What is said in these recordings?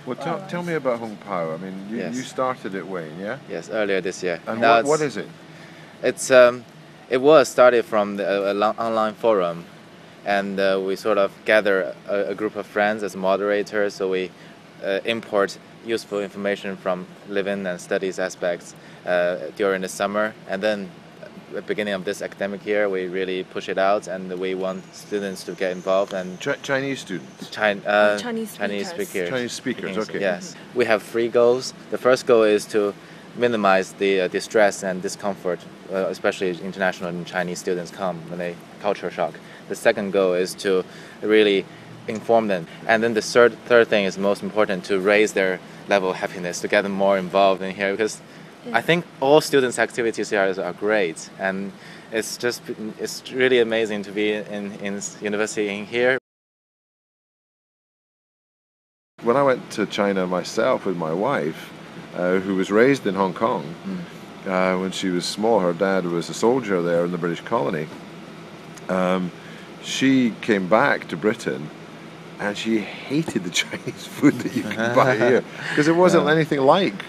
Well, tell me about Hongpao. I mean, you Yes. started it, Wayne, yeah? Yes, earlier this year. And Now what is it? It's it was started from the online forum, and we sort of gather a group of friends as moderators. So we import useful information from living and studies aspects during the summer, and then at the beginning of this academic year, we really push it out, and we want students to get involved and Chinese students? Chinese speakers. Chinese speakers, okay. Yes. We have 3 goals. The first goal is to minimize the distress and discomfort, especially international and Chinese students come when they culture shock. The second goal is to really inform them. And then the third thing is most important, to raise their level of happiness, to get them more involved in here, because I think all students' activities here are great, and it's really amazing to be in university in here. When I went to China myself with my wife, who was raised in Hong Kong, when she was small, her dad was a soldier there in the British colony. She came back to Britain, and she hated the Chinese food that you can buy here, because it wasn't anything like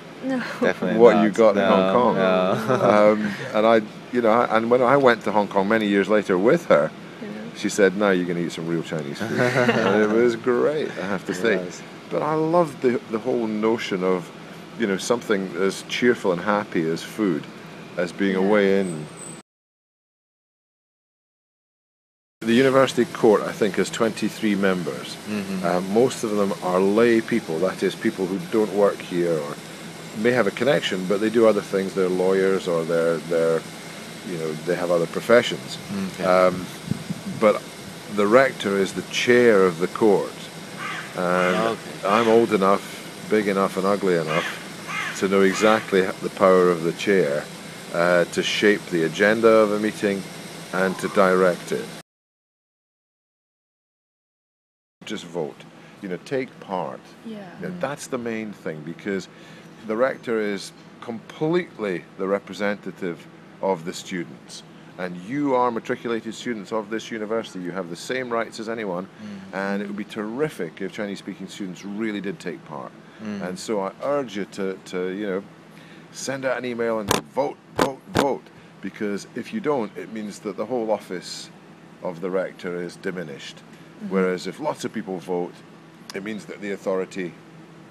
what you got in Hong Kong. And when I went to Hong Kong many years later with her, she said, "Now you're going to eat some real Chinese food." And it was great, I have to say. But I loved the whole notion of, something as cheerful and happy as food, as being a way in. The university court, I think, has 23 members. Most of them are lay people, that is, people who don't work here or may have a connection, but they do other things. They're lawyers, or they have other professions. But the rector is the chair of the court, and I'm old enough, big enough, and ugly enough to know exactly the power of the chair to shape the agenda of a meeting and to direct it. Just vote, take part. That's the main thing, because the rector is completely the representative of the students, and you are matriculated students of this university. You have the same rights as anyone, and it would be terrific if Chinese-speaking students really did take part. And so I urge you to send out an email and vote, vote, vote, because if you don't, it means that the whole office of the rector is diminished. Whereas if lots of people vote, it means that the authority,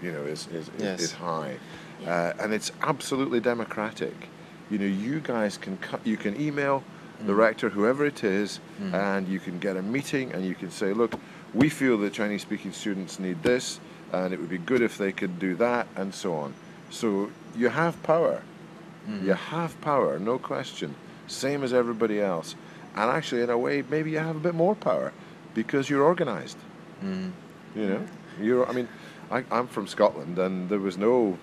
is high, and it's absolutely democratic. You guys you can email the rector, whoever it is, and you can get a meeting, and you can say, look, we feel that Chinese-speaking students need this, and it would be good if they could do that, and so on. So you have power. You have power, no question, same as everybody else. And actually, in a way, maybe you have a bit more power, because you're organised. I'm from Scotland, and there was no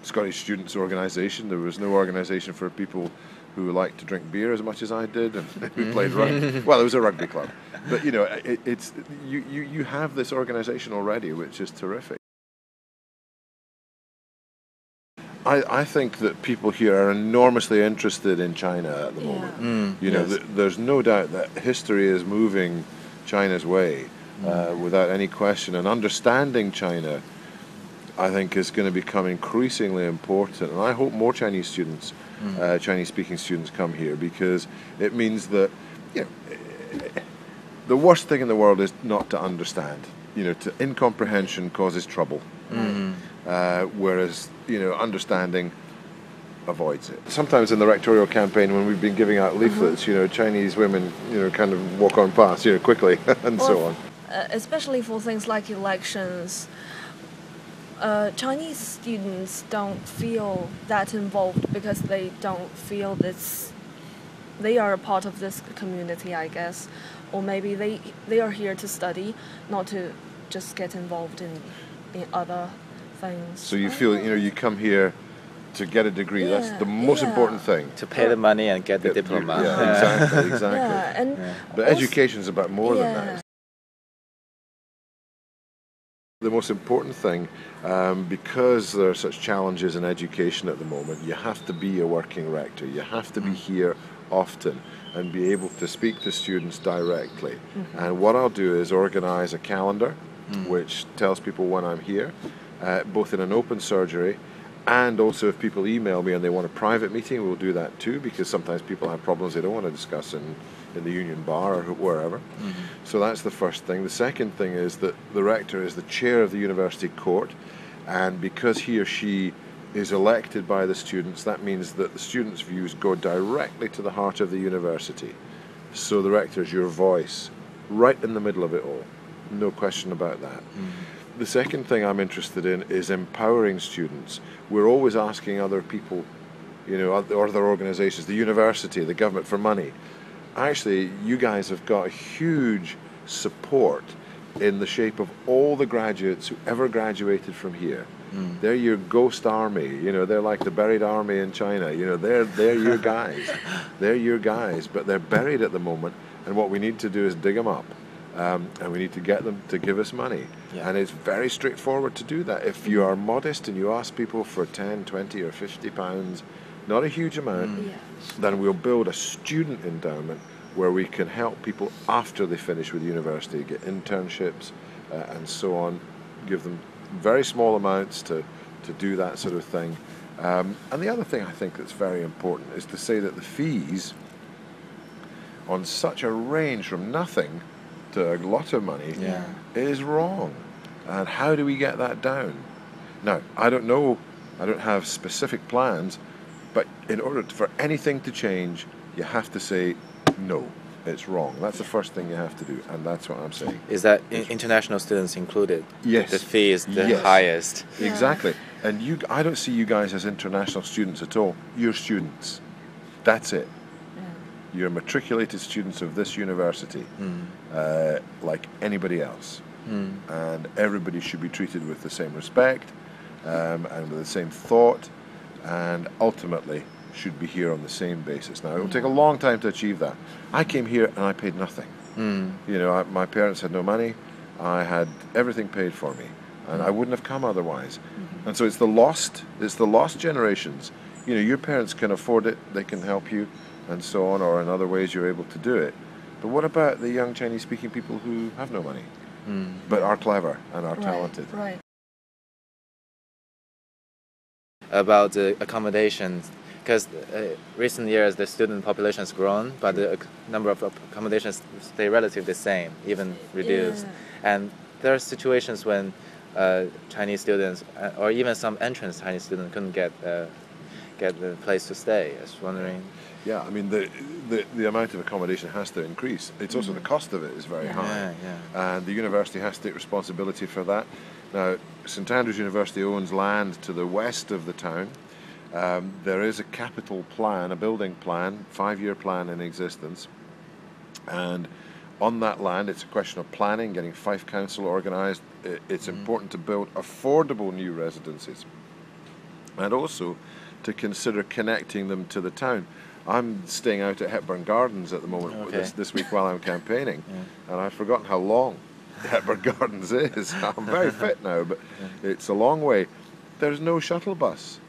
Scottish Students' Organisation. There was no organisation for people who liked to drink beer as much as I did, and who played rugby. Well, there was a rugby club, but you have this organisation already, which is terrific. I think that people here are enormously interested in China at the moment. There's no doubt that history is moving China's way, without any question, and understanding China, I think, is going to become increasingly important. And I hope more Chinese students, Chinese-speaking students, come here, because it means that the worst thing in the world is not to understand. Incomprehension causes trouble, whereas understanding avoids it. Sometimes in the rectorial campaign, when we've been giving out leaflets, Chinese women, kind of walk on past, quickly, and so on. Especially for things like elections, Chinese students don't feel that involved, because they don't feel they are a part of this community, I guess. Or maybe they are here to study, not to just get involved in other things. So you feel, you come here to get a degree. That's the most important thing. To pay the money and get the diploma. Yeah, exactly. But education is about more than that. The most important thing, because there are such challenges in education at the moment, you have to be a working rector. You have to be here often and be able to speak to students directly. And what I'll do is organise a calendar which tells people when I'm here. both in an open surgery, and also if people email me and they want a private meeting, we'll do that too, because sometimes people have problems they don't want to discuss in the union bar or wherever. Mm-hmm. So that's the first thing. The second thing is that the rector is the chair of the university court, and because he or she is elected by the students, that means that the students' views go directly to the heart of the university. So the rector is your voice, right in the middle of it all. No question about that. Mm-hmm. The second thing I'm interested in is empowering students. We're always asking other people, other organizations, the university, the government, for money. Actually, you guys have got huge support in the shape of all the graduates who ever graduated from here. Mm. They're your ghost army. They're like the buried army in China. They're your guys. They're your guys, but they're buried at the moment, and what we need to do is dig them up. And we need to get them to give us money. Yeah. And it's very straightforward to do that. If you are modest and you ask people for 10, 20 or 50 pounds, not a huge amount, then we'll build a student endowment where we can help people after they finish with university, get internships and so on, give them very small amounts to do that sort of thing. And the other thing I think that's very important is to say that the fees on such a range from nothing to a lot of money is wrong. And how do we get that down? Now, I don't know, I don't have specific plans, but in order for anything to change, you have to say, no, it's wrong. That's the first thing you have to do, and that's what I'm saying. Is that international students included? Yes. The fee is the highest. Yeah. Exactly. And I don't see you guys as international students at all. You're students. That's it. You're matriculated students of this university, like anybody else. And everybody should be treated with the same respect and with the same thought, and ultimately should be here on the same basis. Now, it will take a long time to achieve that. I came here and I paid nothing. My parents had no money. I had everything paid for me, and I wouldn't have come otherwise. And so it's the lost generations. Your parents can afford it, they can help you, and so on, or in other ways you're able to do it. But what about the young Chinese-speaking people who have no money, but are clever and are talented? Right. About the accommodations, because recent years the student population has grown, but the number of accommodations stay relatively the same, even reduced. And there are situations when Chinese students, or even some entrance Chinese students, couldn't get the place to stay. I was wondering. Yeah, I mean the amount of accommodation has to increase. It's also the cost of it is very high, and the university has to take responsibility for that. Now, St Andrews University owns land to the west of the town. There is a capital plan, a building plan, 5-year plan in existence, and on that land it's a question of planning, getting Fife Council organised. It's important to build affordable new residences, and also to consider connecting them to the town. I'm staying out at Hepburn Gardens at the moment this week while I'm campaigning, and I've forgotten how long Hepburn Gardens is. I'm very fit now, but it's a long way. There's no shuttle bus.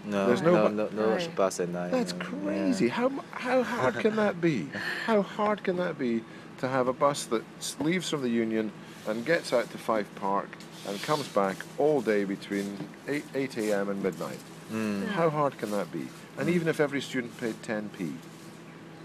There's no bus at night. That's crazy. How hard can that be? How hard can that be to have a bus that leaves from the Union and gets out to Fife Park and comes back all day between 8 a.m. and midnight? How hard can that be? And even if every student paid 10p,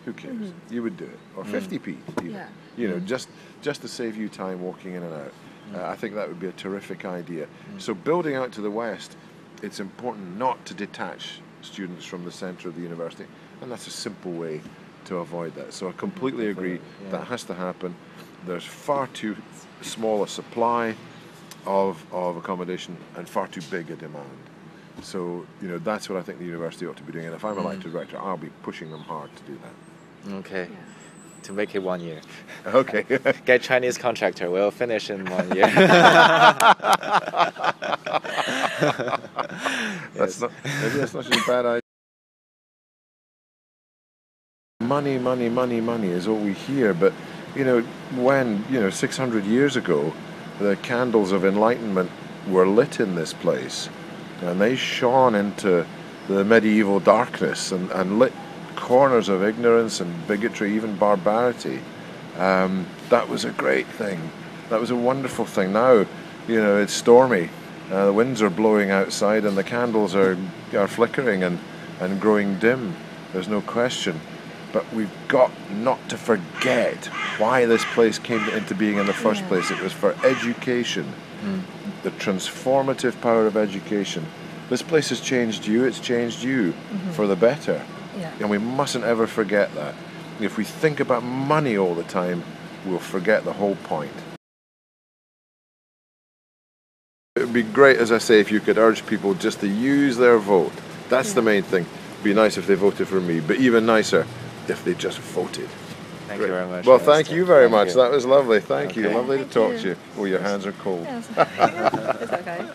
who cares? You would do it, or 50p even. Just to save you time walking in and out. I think that would be a terrific idea. So building out to the west, it's important not to detach students from the centre of the university, and that's a simple way to avoid that. So I completely agree that has to happen. There's far too small a supply of accommodation and far too big a demand. So, that's what I think the university ought to be doing. And if I'm elected rector, I'll be pushing them hard to do that. Okay. To make it 1 year. Okay. Get Chinese contractor. We'll finish in 1 year. Maybe that's not such a bad idea. Money is all we hear. But, when, 600 years ago, the candles of enlightenment were lit in this place, and they shone into the medieval darkness and lit corners of ignorance and bigotry, even barbarity. That was a great thing. That was a wonderful thing. Now, it's stormy, The winds are blowing outside and the candles are flickering and growing dim. There's no question. But we've got not to forget why this place came into being in the first place. It was for education. The transformative power of education. This place has changed you, it's changed you for the better. And we mustn't ever forget that. If we think about money all the time, we'll forget the whole point. It would be great, as I say, if you could urge people just to use their vote. That's the main thing. It'd be nice if they voted for me, but even nicer if they just voted. Thank you very much. Well, thank you very much. You. That was lovely. Thank you. Lovely Thank to talk you. to you. Oh, your hands are cold. Yes. It's okay.